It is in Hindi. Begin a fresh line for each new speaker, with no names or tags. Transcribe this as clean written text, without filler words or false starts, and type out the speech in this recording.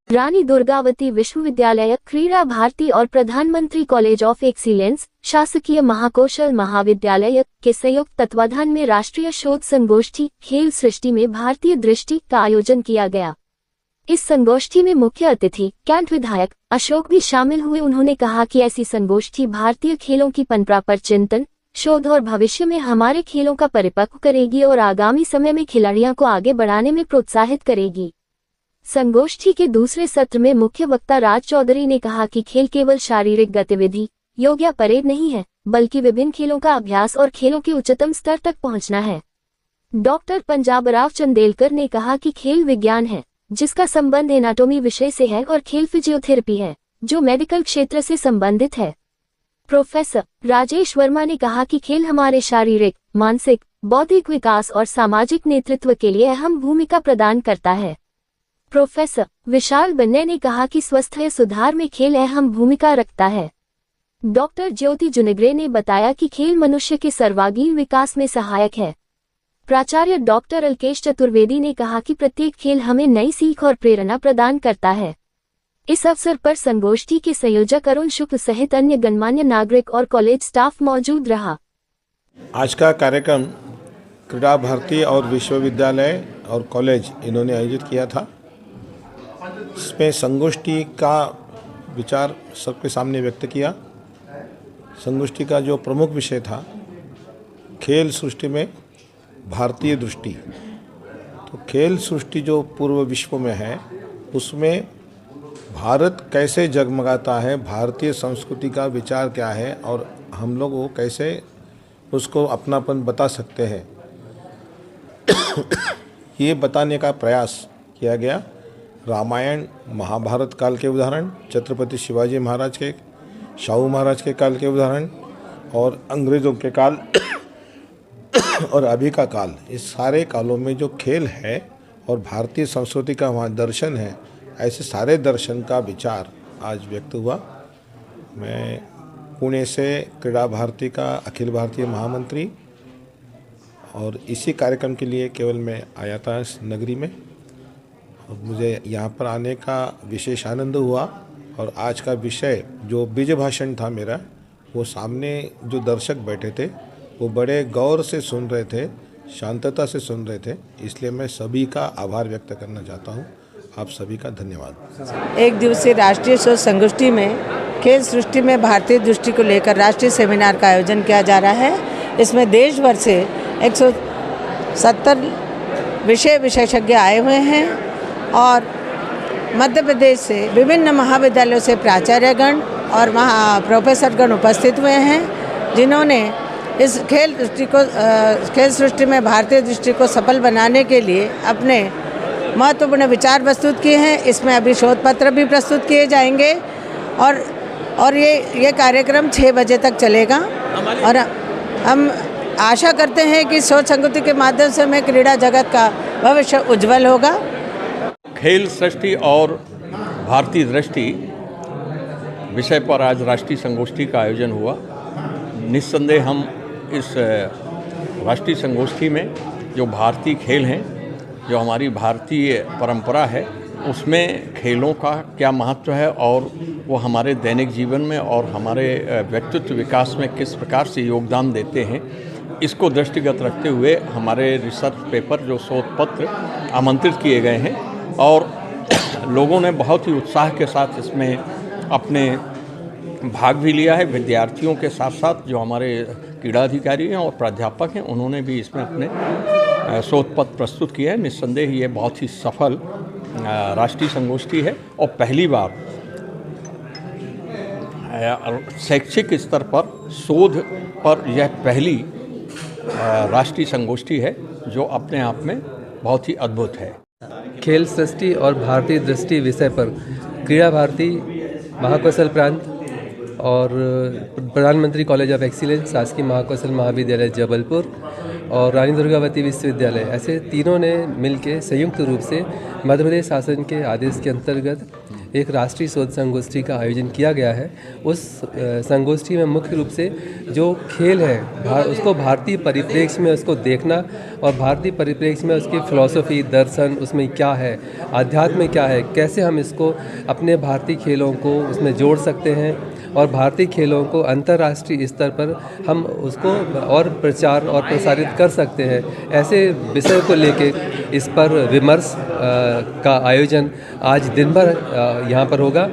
रानी दुर्गावती विश्वविद्यालय, क्रीड़ा भारती और प्रधानमंत्री कॉलेज ऑफ एक्सीलेंस, शासकीय महाकौशल महाविद्यालय के संयुक्त तत्वाधान में राष्ट्रीय शोध संगोष्ठी खेल सृष्टि में भारतीय दृष्टि का आयोजन किया गया। इस संगोष्ठी में मुख्य अतिथि कैंट विधायक अशोक भी शामिल हुए। उन्होंने कहा कि ऐसी संगोष्ठी भारतीय खेलों की परंपरा पर चिंतन, शोध और भविष्य में हमारे खेलों का परिपक्व करेगी और आगामी समय में खिलाड़ियों को आगे बढ़ाने में प्रोत्साहित करेगी। संगोष्ठी के दूसरे सत्र में मुख्य वक्ता राज चौधरी ने कहा कि खेल केवल शारीरिक गतिविधि, योग या परेड नहीं है, बल्कि विभिन्न खेलों का अभ्यास और खेलों के उच्चतम स्तर तक पहुंचना है। डॉक्टर पंजाबराव चंदेलकर ने कहा कि खेल विज्ञान है, जिसका संबंध एनाटॉमी विषय से है, और खेल फिजियोथेरेपी है, जो मेडिकल क्षेत्र से संबंधित है। प्रोफेसर राजेश वर्मा ने कहा कि खेल हमारे शारीरिक, मानसिक, बौद्धिक विकास और सामाजिक नेतृत्व के लिए अहम भूमिका प्रदान करता है। प्रोफेसर विशाल बन्ने ने कहा कि स्वास्थ्य सुधार में खेल अहम भूमिका रखता है। डॉक्टर ज्योति जुनेग्रे ने बताया कि खेल मनुष्य के सर्वांगीण विकास में सहायक है। प्राचार्य डॉक्टर अल्केश चतुर्वेदी ने कहा कि प्रत्येक खेल हमें नई सीख और प्रेरणा प्रदान करता है। इस अवसर पर संगोष्ठी के संयोजक अरुण शुक्ल सहित अन्य गणमान्य नागरिक और कॉलेज स्टाफ मौजूद रहा।
आज का कार्यक्रम क्रीड़ा भारती और विश्वविद्यालय और कॉलेज इन्होंने आयोजित किया था। इसमें संगोष्ठी का विचार सबके सामने व्यक्त किया। संगोष्ठी का जो प्रमुख विषय था, खेल सृष्टि में भारतीय दृष्टि। तो खेल सृष्टि जो पूर्व विश्व में है, उसमें भारत कैसे जगमगाता है, भारतीय संस्कृति का विचार क्या है और हम लोग वो कैसे उसको अपनापन बता सकते हैं, ये बताने का प्रयास किया गया। रामायण महाभारत काल के उदाहरण, छत्रपति शिवाजी महाराज के, शाहू महाराज के काल के उदाहरण और अंग्रेज़ों के काल और अभी का काल, इस सारे कालों में जो खेल है और भारतीय संस्कृति का वहाँ दर्शन है, ऐसे सारे दर्शन का विचार आज व्यक्त हुआ। मैं पुणे से क्रीड़ा भारती का अखिल भारतीय महामंत्री, और इसी कार्यक्रम के लिए केवल मैं आया था इस नगरी में, और मुझे यहाँ पर आने का विशेष आनंद हुआ। और आज का विषय जो बीज भाषण था मेरा, वो सामने जो दर्शक बैठे थे वो बड़े गौर से सुन रहे थे, शांतता से सुन रहे थे, इसलिए मैं सभी का आभार व्यक्त करना चाहता हूँ। आप सभी का धन्यवाद।
एक दिवसीय राष्ट्रीय शोध संगोष्ठी में खेल सृष्टि में भारतीय दृष्टि को लेकर राष्ट्रीय सेमिनार का आयोजन किया जा रहा है। इसमें देश भर से 170 विषय विशेषज्ञ आए हुए हैं और मध्य प्रदेश से विभिन्न महाविद्यालयों से प्राचार्यगण और प्रोफेसरगण उपस्थित हुए हैं, जिन्होंने इस खेल सृष्टि में भारतीय दृष्टि को सफल बनाने के लिए अपने महत्वपूर्ण विचार प्रस्तुत किए हैं। इसमें अभी शोध पत्र भी प्रस्तुत किए जाएंगे और ये कार्यक्रम 6 बजे तक चलेगा। और हम आशा करते हैं कि शोध संगोष्ठी के माध्यम से हमें क्रीड़ा जगत का भविष्य उज्जवल होगा।
खेल सृष्टि और भारतीय दृष्टि विषय पर आज राष्ट्रीय संगोष्ठी का आयोजन हुआ। निस्संदेह हम इस राष्ट्रीय संगोष्ठी में जो भारतीय खेल हैं, जो हमारी भारतीय परंपरा है, उसमें खेलों का क्या महत्व है और वो हमारे दैनिक जीवन में और हमारे व्यक्तित्व विकास में किस प्रकार से योगदान देते हैं, इसको दृष्टिगत रखते हुए हमारे रिसर्च पेपर जो शोध पत्र आमंत्रित किए गए हैं और लोगों ने बहुत ही उत्साह के साथ इसमें अपने भाग भी लिया है। विद्यार्थियों के साथ साथ जो हमारे क्रीड़ा अधिकारी हैं और प्राध्यापक हैं, उन्होंने भी इसमें अपने शोध पत्र प्रस्तुत किया है। निस्संदेह ये बहुत ही सफल राष्ट्रीय संगोष्ठी है और पहली बार शैक्षिक स्तर पर शोध पर यह पहली राष्ट्रीय संगोष्ठी है, जो अपने आप में बहुत ही अद्भुत है।
खेल सृष्टि और भारतीय दृष्टि विषय पर क्रीड़ा भारती, महाकौशल प्रांत और प्रधानमंत्री कॉलेज ऑफ एक्सीलेंस, शासकीय महाकौशल महाविद्यालय जबलपुर और रानी दुर्गावती विश्वविद्यालय, ऐसे तीनों ने मिलकर संयुक्त रूप से मध्य प्रदेश शासन के आदेश के अंतर्गत एक राष्ट्रीय शोध संगोष्ठी का आयोजन किया गया है। उस संगोष्ठी में मुख्य रूप से जो खेल है उसको भारतीय परिप्रेक्ष्य में उसको देखना और भारतीय परिप्रेक्ष्य में उसकी फिलॉसफी, दर्शन, उसमें क्या है, आध्यात्म में क्या है, कैसे हम इसको अपने भारतीय खेलों को उसमें जोड़ सकते हैं और भारतीय खेलों को अंतर्राष्ट्रीय स्तर पर हम उसको और प्रचार और प्रसारित कर सकते हैं। ऐसे विषय को लेके इस पर विमर्श का आयोजन आज दिन भर यहाँ पर होगा।